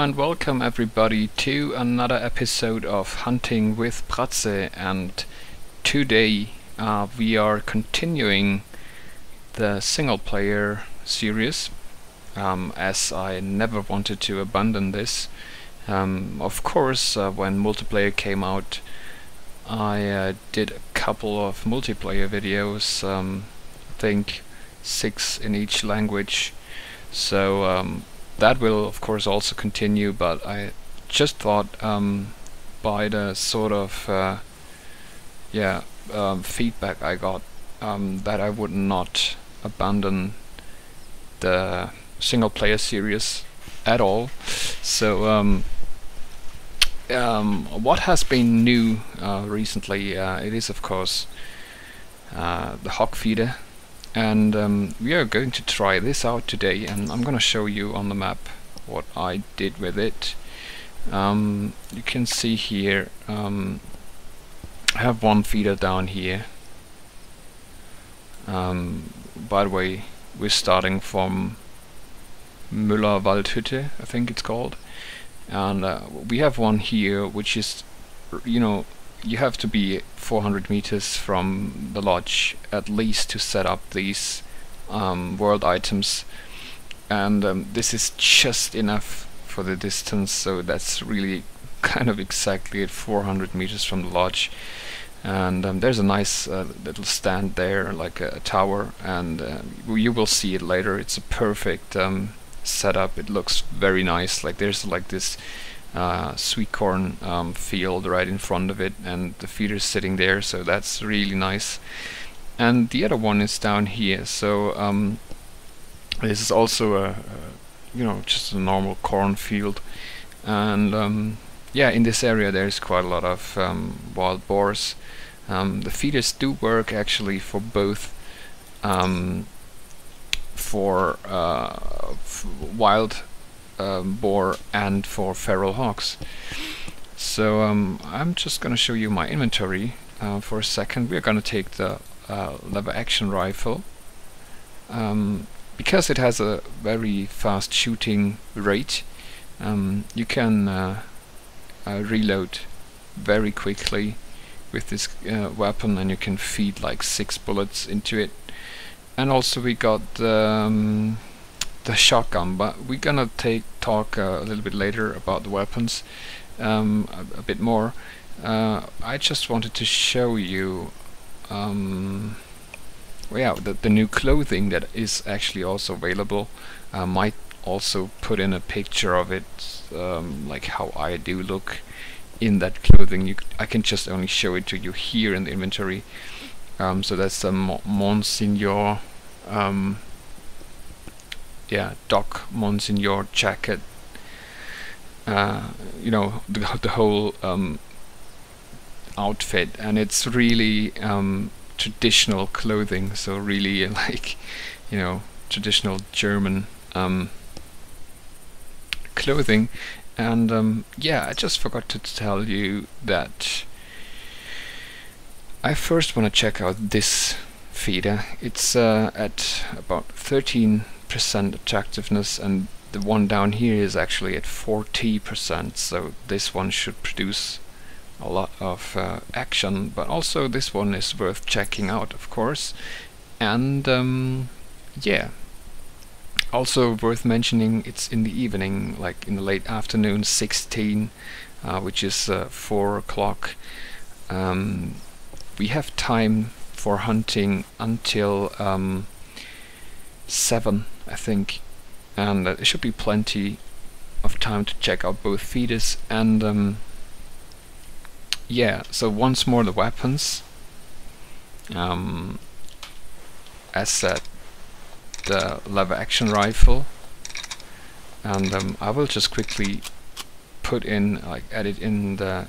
and welcome everybody to another episode of Hunting with Pratze, and today we are continuing the single player series, as I never wanted to abandon this. Of course, when multiplayer came out, I did a couple of multiplayer videos, I think 6 in each language, so that will of course also continue, but I just thought by the sort of feedback I got, that I would not abandon the single player series at all. So what has been new recently, it is of course the HOG FEEDER, and we are going to try this out today, and I'm gonna show you on the map what I did with it. You can see here I have one feeder down here. By the way, we're starting from Müller Waldhütte, I think it's called, and we have one here which is, you know, you have to be 400 meters from the lodge at least to set up these world items, and this is just enough for the distance, so that's really kind of exactly at 400 meters from the lodge. And there's a nice little stand there, like a tower, and you will see it later. It's a perfect setup. It looks very nice. Like there's like this sweet corn field right in front of it, and the feeder's sitting there, so that's really nice. And the other one is down here, so this is also a just a normal corn field, and yeah, in this area there's quite a lot of wild boars. The feeders do work actually for both for wild boar and for feral hogs. So I'm just gonna show you my inventory for a second. We're gonna take the lever action rifle, because it has a very fast shooting rate. You can reload very quickly with this weapon, and you can feed like 6 bullets into it. And also we got the shotgun, but we're gonna talk a little bit later about the weapons a bit more. I just wanted to show you the new clothing that is actually also available. Might also put in a picture of it, like how I do look in that clothing. I can just only show it to you here in the inventory. So that's the Monsignor Doc Monsignor jacket. You know, the whole outfit, and it's really traditional clothing, so really like, you know, traditional German clothing. And yeah, I just forgot to tell you that I first want to check out this feeder. It's at about 13% attractiveness, and the one down here is actually at 40%, so this one should produce a lot of action, but also this one is worth checking out, of course. And yeah, also worth mentioning, it's in the evening, like in the late afternoon, 16, which is 4 o'clock. We have time for hunting until 7, I think, and there should be plenty of time to check out both feeders. And yeah, so once more the weapons. As said, the lever action rifle, and I will just quickly put in, like, edit in the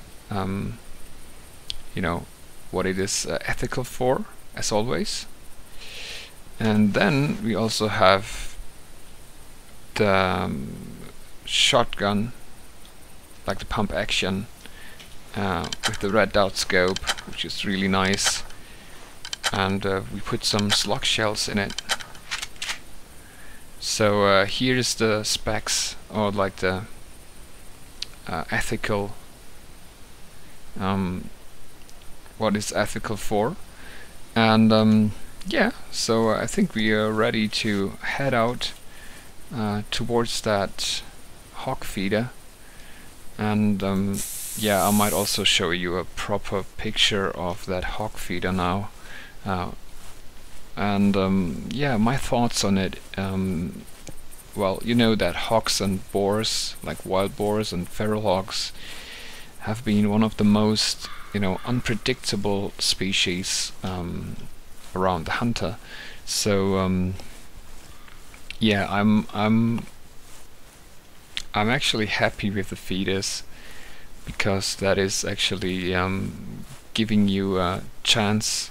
you know, what it is ethical for, as always. And then we also have the shotgun, like the pump action, with the red dot scope, which is really nice, and we put some slug shells in it. So here's the specs, or like the ethical, what is ethical for. And yeah, so I think we are ready to head out towards that HOG feeder. And yeah, I might also show you a proper picture of that HOG feeder now. Yeah, my thoughts on it. Well, you know that hogs and boars, like wild boars and feral hogs, have been one of the most, you know, unpredictable species around the Hunter. So yeah, I'm actually happy with the feeders, because that is actually giving you a chance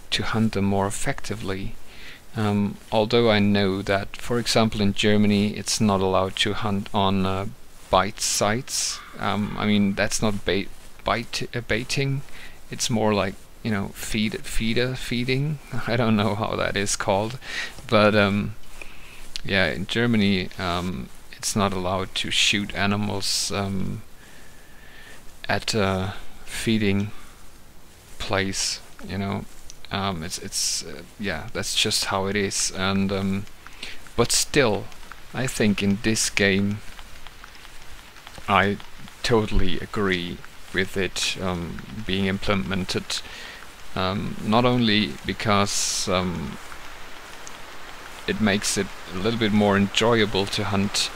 to hunt them more effectively. Although I know that, for example, in Germany it's not allowed to hunt on bite sites. I mean, that's not baiting. It's more like, you know, feeding. I don't know how that is called, but yeah, in Germany it's not allowed to shoot animals at a feeding place, you know. Yeah, that's just how it is. And but still, I think in this game I totally agree with it being implemented, not only because it makes it a little bit more enjoyable to hunt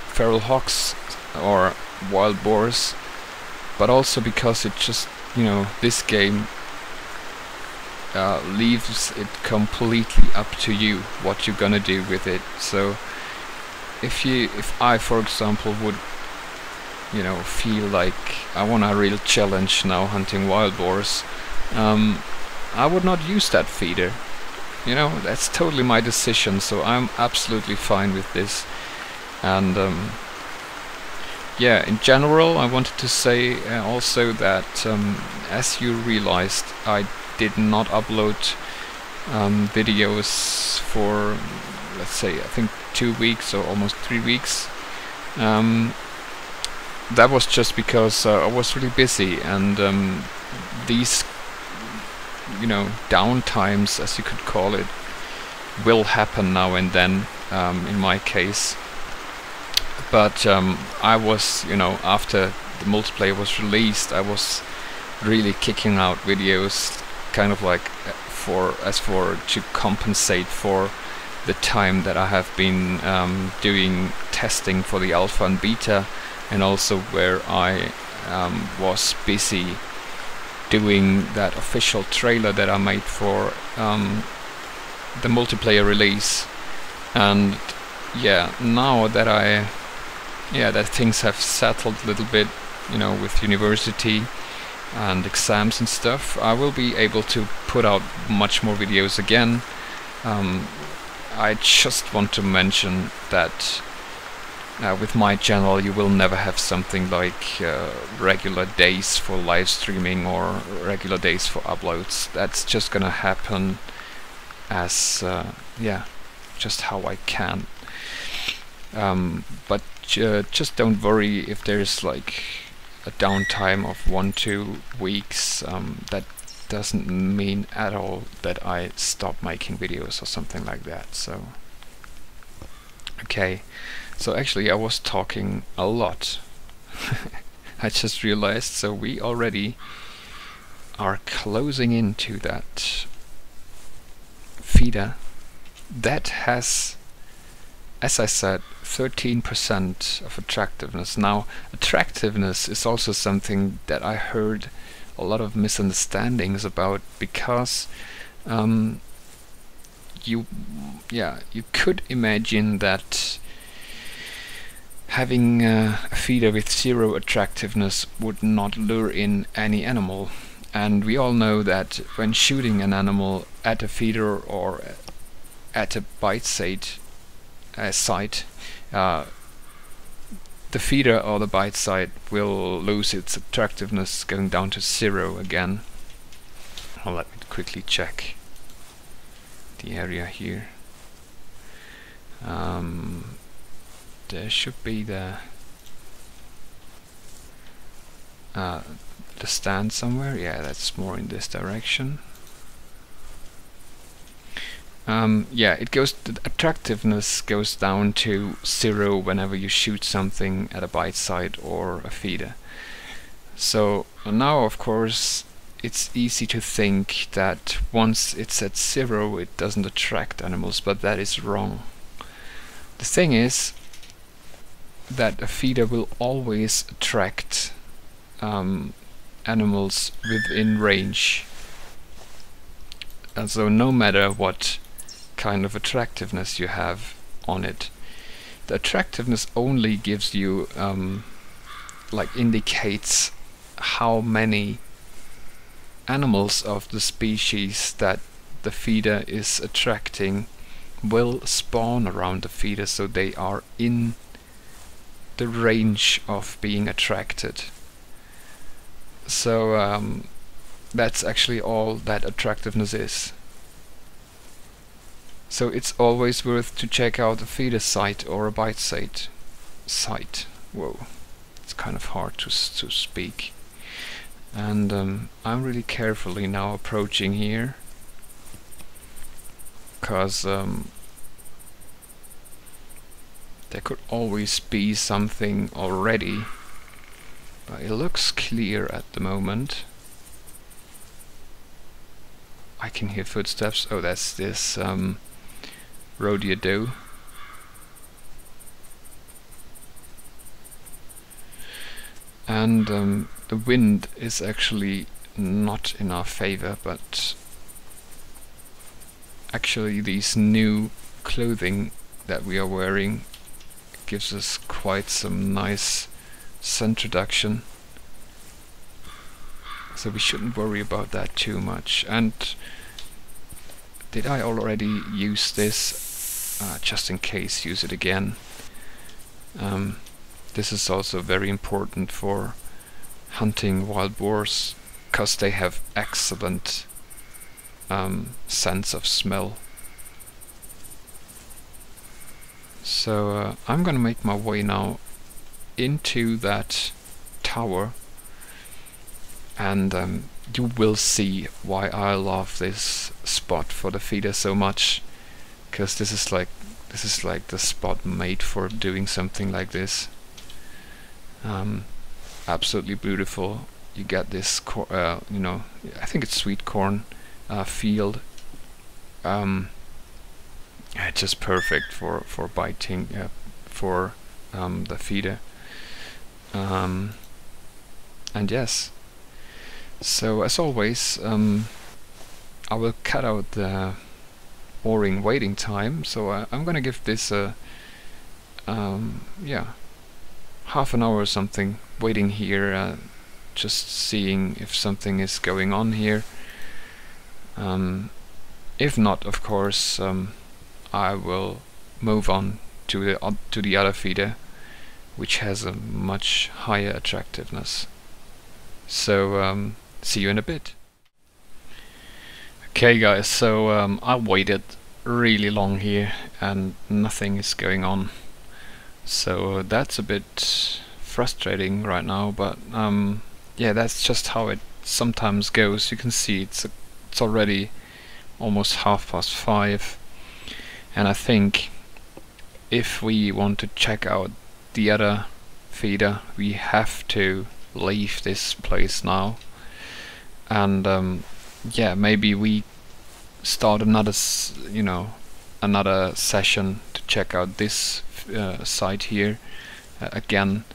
feral hogs or wild boars, but also because it just, you know, this game leaves it completely up to you what you're gonna do with it. So if I, for example, would, you know, feel like I want a real challenge now hunting wild boars, I would not use that feeder. You know, that's totally my decision, so I'm absolutely fine with this. And yeah, in general, I wanted to say also that as you realized, I did not upload videos for, let's say, I think 2 weeks or almost 3 weeks. That was just because I was really busy, and these, you know, downtimes, as you could call it, will happen now and then in my case. But I was, you know, after the multiplayer was released, I was really kicking out videos, kind of like to compensate for the time that I have been doing testing for the alpha and beta, and also where I was busy doing that official trailer that I made for the multiplayer release. And yeah, now that that things have settled a little bit, you know, with university and exams and stuff, I will be able to put out much more videos again. I just want to mention that with my channel you will never have something like regular days for live streaming or regular days for uploads. That's just gonna happen as yeah, just how I can. But just don't worry if there's like a downtime of 1-2 weeks. That doesn't mean at all that I stop making videos or something like that. So okay, so actually I was talking a lot. I just realized, so we already are closing into that feeder that has, as I said, 13% of attractiveness. Now, attractiveness is also something that I heard a lot of misunderstandings about, because you could imagine that having a feeder with 0 attractiveness would not lure in any animal. And we all know that when shooting an animal at a feeder or at a bite site, the feeder or the bite site will lose its attractiveness, going down to 0 again. Well, let me quickly check the area here. there should be the stand somewhere. Yeah, that's more in this direction. Yeah, it goes. The attractiveness goes down to 0 whenever you shoot something at a bite site or a feeder. So now, of course, it's easy to think that once it's at 0, it doesn't attract animals, but that is wrong. The thing is that a feeder will always attract animals within range. And so no matter what kind of attractiveness you have on it, the attractiveness only gives you like indicates how many animals of the species that the feeder is attracting will spawn around the feeder, so they are in the range of being attracted. So that's actually all that attractiveness is. So it's always worth to check out a feeder site or a bite site. Whoa, it's kind of hard to speak. And I'm really carefully now approaching here, because there could always be something already, but it looks clear at the moment. I can hear footsteps. Oh, that's this rodeo doe. And the wind is actually not in our favor, but actually these new clothing that we are wearing gives us quite some nice sun reduction, so we shouldn't worry about that too much. And did I already use this? Just in case, use it again. This is also very important for hunting wild boars, because they have excellent sense of smell. So I'm gonna make my way now into that tower, and you will see why I love this spot for the feeder so much, because this is like the spot made for doing something like this. Absolutely beautiful. You get this you know, I think it's sweet corn field. It's just perfect for biting for the feeder. And yes, so as always, I will cut out the boring waiting time. So I'm gonna give this a yeah, half an hour or something waiting here, just seeing if something is going on here. If not, of course, I will move on to the other feeder, which has a much higher attractiveness. So see you in a bit. Okay guys, so I waited really long here and nothing is going on, so that's a bit frustrating right now, but yeah, that's just how it sometimes goes. You can see it's already almost 5:30, and I think if we want to check out the other feeder, we have to leave this place now, and yeah, maybe we start another another session to check out this site here again.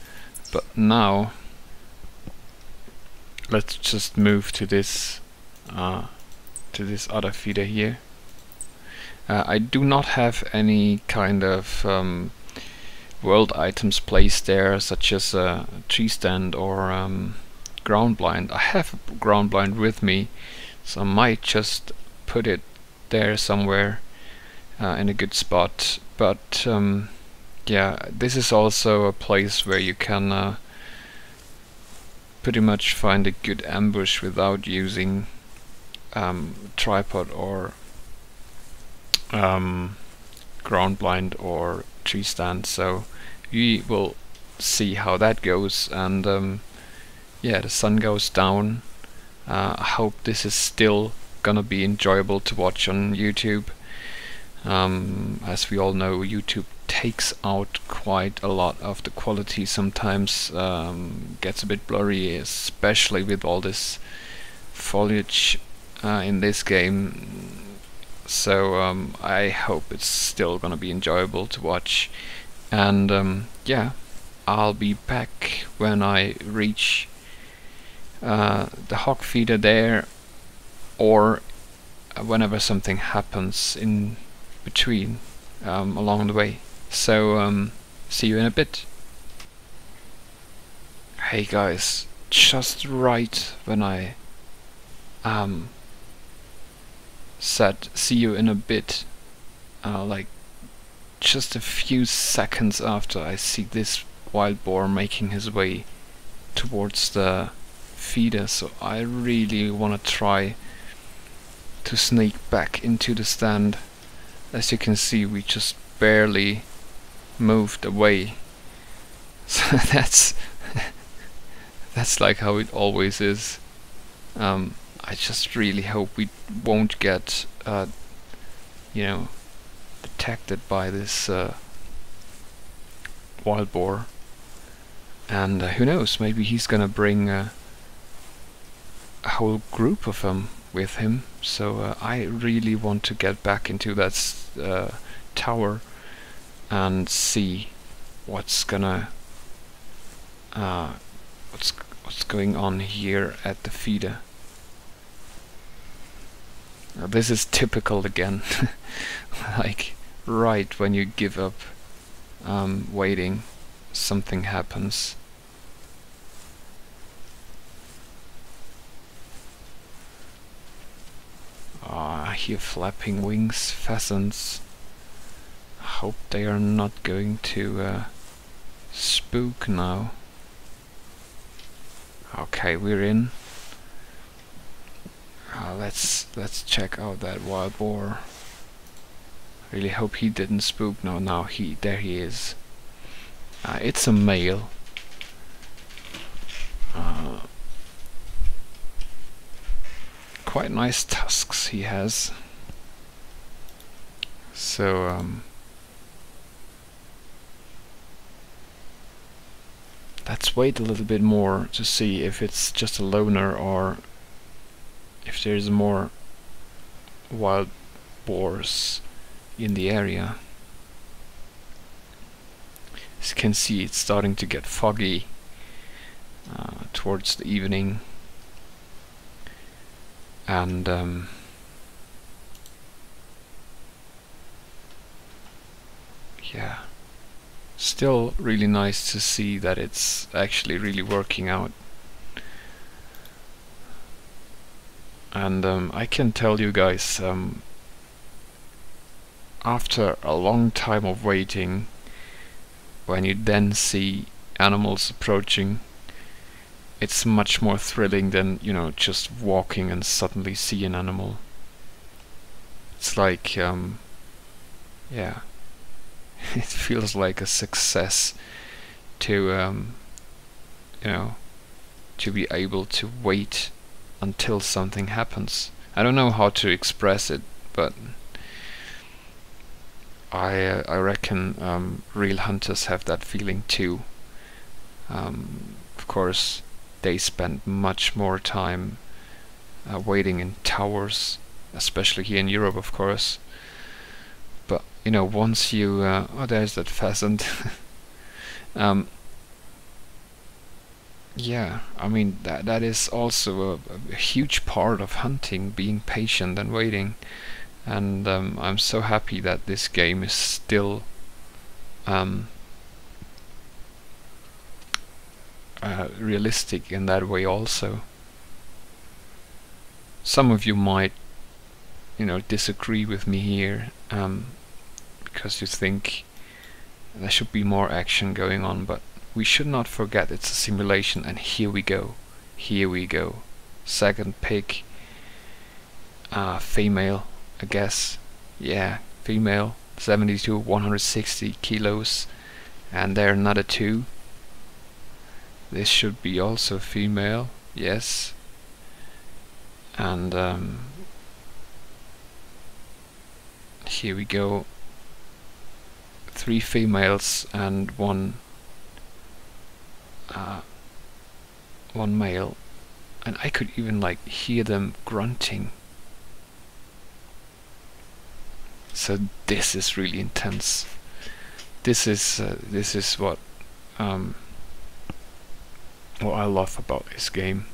But now let's just move to this other feeder here. I do not have any kind of world items placed there, such as a tree stand or ground blind. I have a ground blind with me, so I might just put it there somewhere in a good spot. But yeah, this is also a place where you can pretty much find a good ambush without using tripod or ground blind or tree stand. So we will see how that goes. And yeah, the sun goes down. I hope this is still gonna be enjoyable to watch on YouTube. As we all know, YouTube takes out quite a lot of the quality sometimes, gets a bit blurry, especially with all this foliage in this game. So I hope it's still gonna be enjoyable to watch. And yeah, I'll be back when I reach the HOG feeder there, or whenever something happens in between along the way. So see you in a bit. Hey guys, just right when I said see you in a bit, like just a few seconds after, I see this wild boar making his way towards the feeder, so I really want to try to sneak back into the stand. As you can see, we just barely moved away. So that's like how it always is. I just really hope we won't get you know, detected by this wild boar. And who knows, maybe he's gonna bring a whole group of them with him. So I really want to get back into that tower and see what's gonna what's going on here at the feeder. This is typical again. Like right when you give up waiting, something happens. I hear flapping wings, pheasants. Hope they are not going to spook now. Okay, we're in. Let's check out that wild boar. Really hope he didn't spook. No, now there he is. It's a male. Quite nice tusks he has. So let's wait a little bit more to see if it's just a loner or if there's more wild boars in the area. As you can see, it's starting to get foggy towards the evening. And yeah, still really nice to see that it's actually really working out. And I can tell you guys, after a long time of waiting, when you then see animals approaching, it's much more thrilling than, you know, just walking and suddenly see an animal. It's like, yeah, it feels like a success to, you know, to be able to wait until something happens. I don't know how to express it, but I reckon real hunters have that feeling too. Of course, they spend much more time waiting in towers, especially here in Europe, of course. But you know, once you oh, there's that pheasant. Yeah, I mean that is also a huge part of hunting, being patient and waiting. And I'm so happy that this game is still realistic in that way also. Some of you might, you know, disagree with me here, because you think there should be more action going on, but we should not forget it's a simulation. And here we go, second pig, female, I guess, yeah, female, 72, 160 kilos, And there another two. This should be also female, yes. And here we go. 3 females and one male. And I could even like hear them grunting. So this is really intense. This is what I love about this game.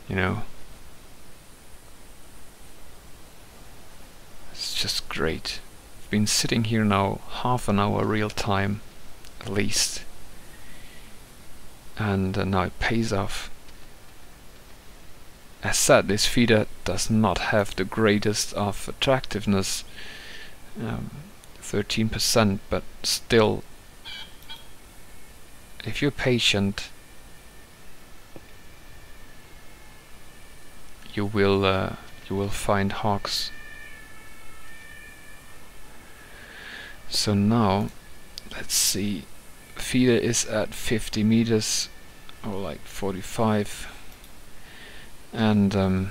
You know, it's just great. I've been sitting here now half an hour real time at least, and now it pays off. As said, this feeder does not have the greatest of attractiveness, 13%, but still, if you're patient, you will find hogs. So now, let's see, feeder is at 50 meters, or like 45. And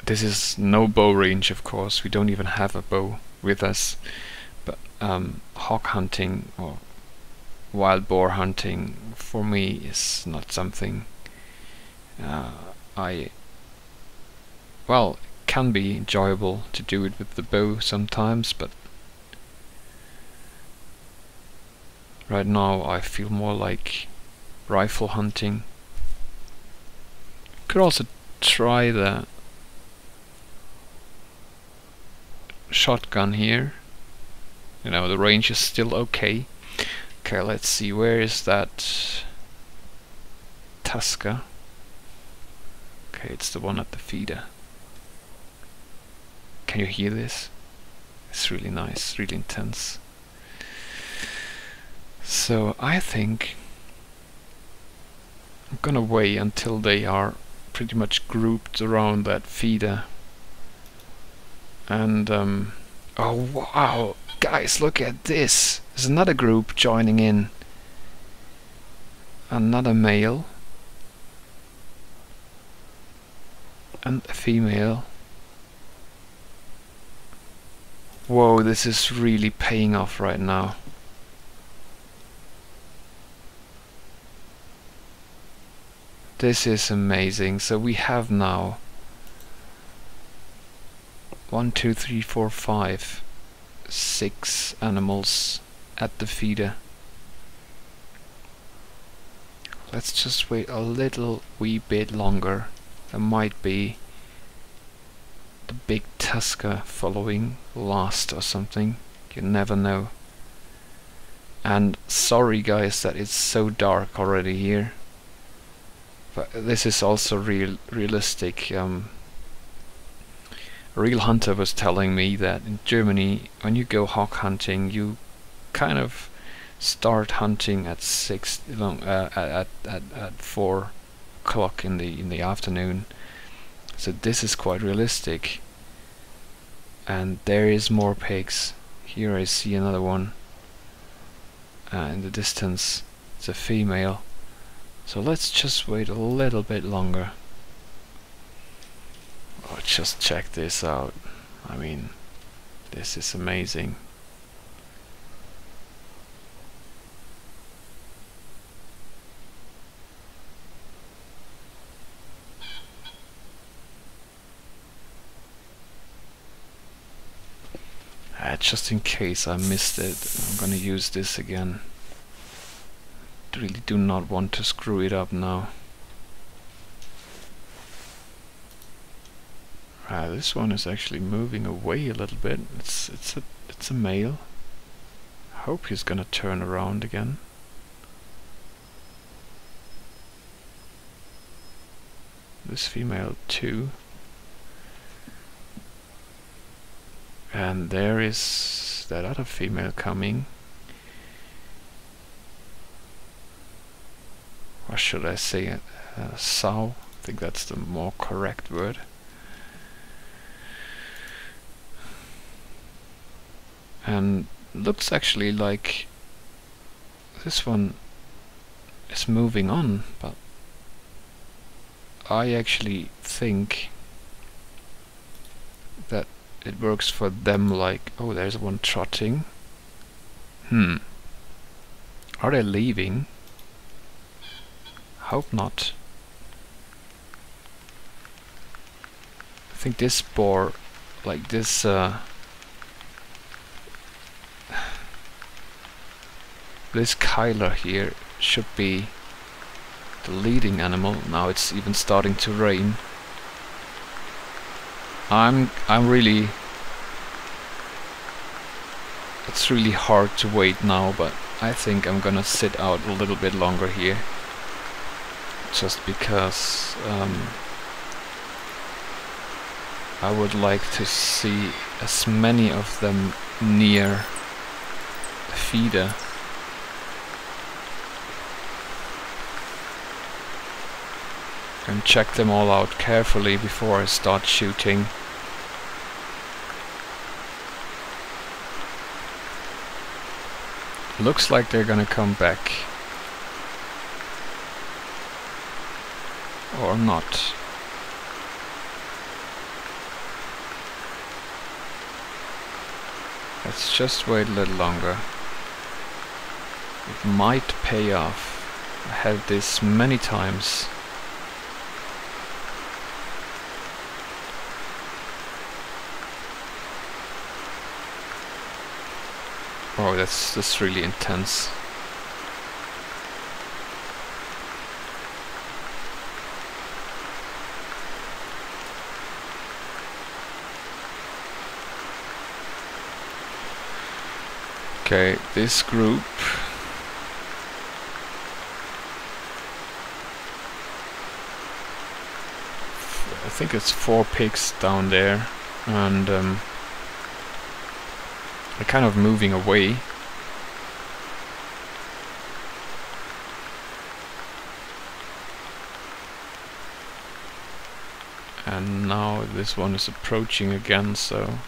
this is no bow range, of course. We don't even have a bow with us. But hog hunting or wild boar hunting for me is not something well, it can be enjoyable to do it with the bow sometimes, but right now I feel more like rifle hunting. Could also try the shotgun here. You know, the range is still okay. Okay, let's see, where is that Tusker? Okay, it's the one at the feeder. Can you hear this? It's really nice, really intense. So I think I'm gonna wait until they are pretty much grouped around that feeder. And oh wow, guys, look at this. There's another group joining in. Another male and a female. Whoa, this is really paying off right now. This is amazing. So we have now 1, 2, 3, 4, 5, 6 animals at the feeder. Let's just wait a little wee bit longer. There might be the big Tusker following last or something. You never know. And sorry guys that it's so dark already here. But this is also realistic. A real hunter was telling me that in Germany, when you go hog hunting, you kind of start hunting at 4 o'clock in the afternoon. So this is quite realistic. And there is more pigs. Here I see another one. In the distance, it's a female. So let's just wait a little bit longer. Oh, just check this out. I mean, this is amazing. Just in case I missed it, I'm gonna use this again. Really do not want to screw it up now. This one is actually moving away a little bit. It's a male. I hope he's gonna turn around again. This female too. And there is that other female coming. Or should I say sow? I think that's the more correct word. and looks actually like this one is moving on, but I actually think that it works for them. Like, oh, there's one trotting. Are they leaving? Hope not. I think this boar, like this this Kyler here should be the leading animal. Now it's even starting to rain. I'm really, it's really hard to wait now, but I think I'm gonna sit out a little bit longer here, just because I would like to see as many of them near the feeder. And check them all out carefully before I start shooting. Looks like they're gonna come back. Or not. Let's just wait a little longer. It might pay off. I had this many times. Oh, that's really intense. Okay, this group I think it's 4 pigs down there, and they're kind of moving away. And now this one is approaching again, so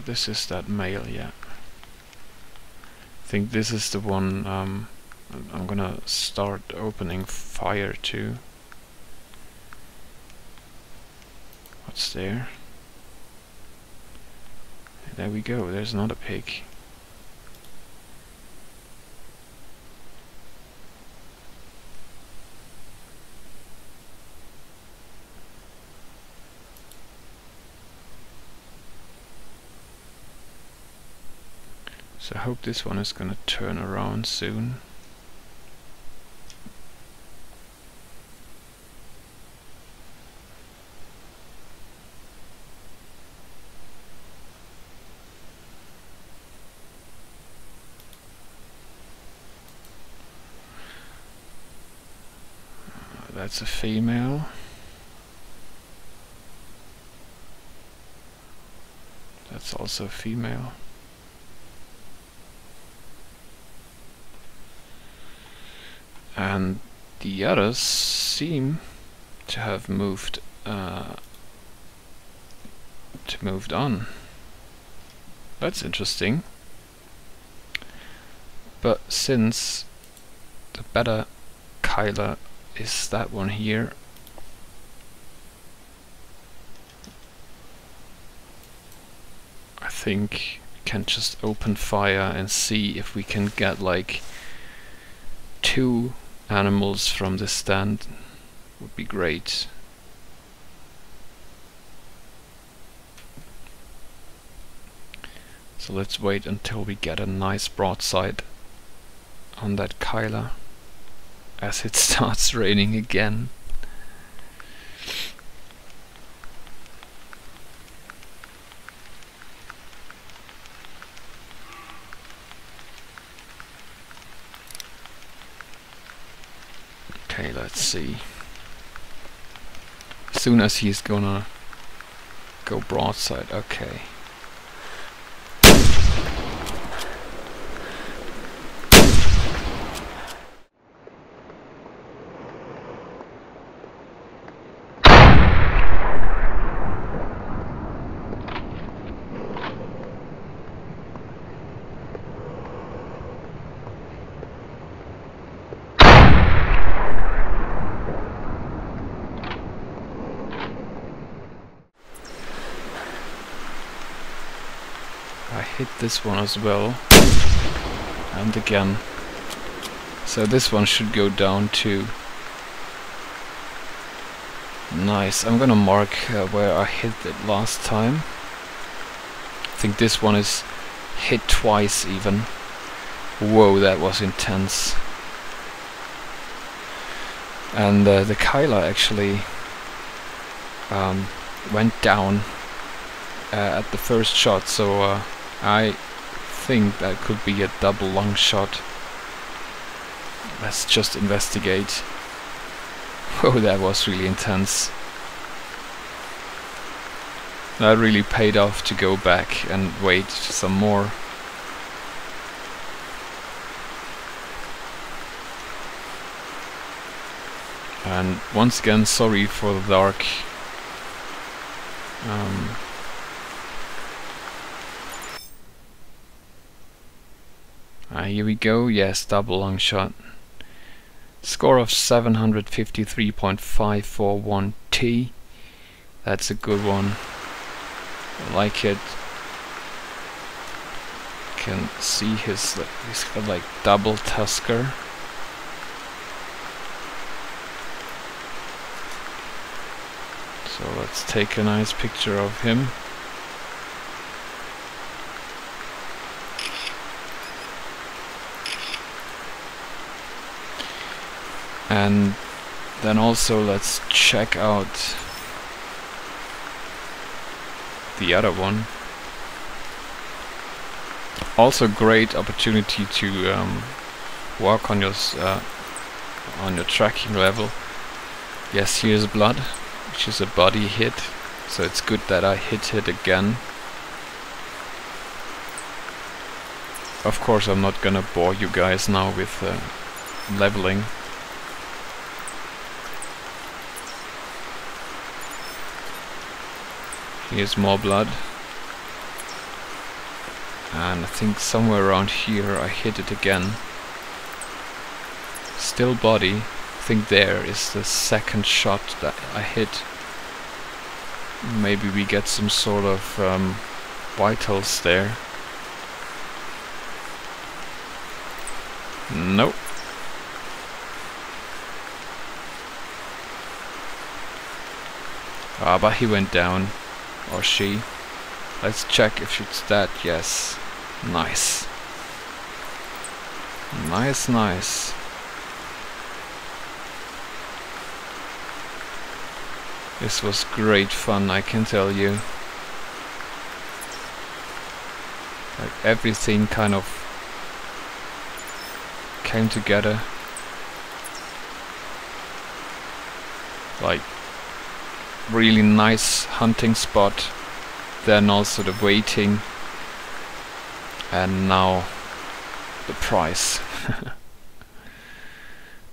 this is that male, yeah. I think this is the one I'm gonna start opening fire to. What's there? There we go, there's another pig. So I hope this one is gonna turn around soon. That's a female. That's also a female. And the others seem to have moved on. That's interesting. But since the better Kyler is that one here, I think we can just open fire and see if we can get like 2 animals from the stand. Would be great. So let's wait until we get a nice broadside on that Kyler as it starts raining again. Okay, let's see. As soon as he's gonna go broadside, okay. I hit this one as well, and again. So this one should go down too. Nice. I'm gonna mark where I hit it last time. I think this one is hit twice even. Whoa, that was intense. And the Kyla actually went down at the first shot, so I think that could be a double long shot. Let's just investigate. Oh, that was really intense. That really paid off to go back and wait some more. And once again, sorry for the dark. Here we go. Yes, double long shot. Score of 753.541 T. That's a good one. I like it. Can see he's got like double tusker. So let's take a nice picture of him. And then also let's check out the other one. Also great opportunity to work on your tracking level. Yes, here's blood, which is a body hit, so it's good that I hit it again. Of course, I'm not gonna bore you guys now with leveling. Here's more blood. And I think somewhere around here I hit it again. Still body. I think there is the second shot that I hit. Maybe we get some sort of vitals there. Nope. Ah, but he went down. Or she. Let's check if it's that. Yes. Nice. Nice, nice. This was great fun, I can tell you. Like everything kind of came together. Like really nice hunting spot, then also the waiting, and now the price.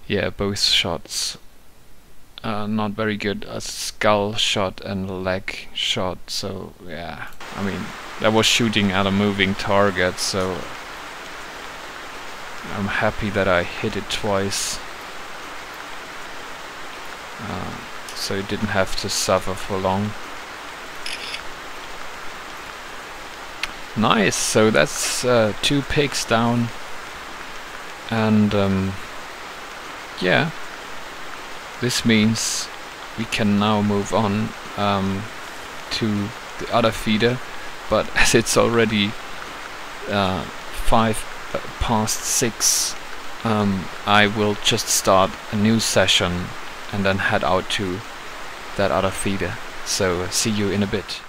Yeah, both shots not very good. A skull shot and a leg shot, so yeah, I mean that was shooting at a moving target, so I'm happy that I hit it twice. So it didn't have to suffer for long. Nice, so that's 2 pigs down, and yeah, this means we can now move on to the other feeder, but as it's already 6:05, I will just start a new session and then head out to that other feeder. So see you in a bit.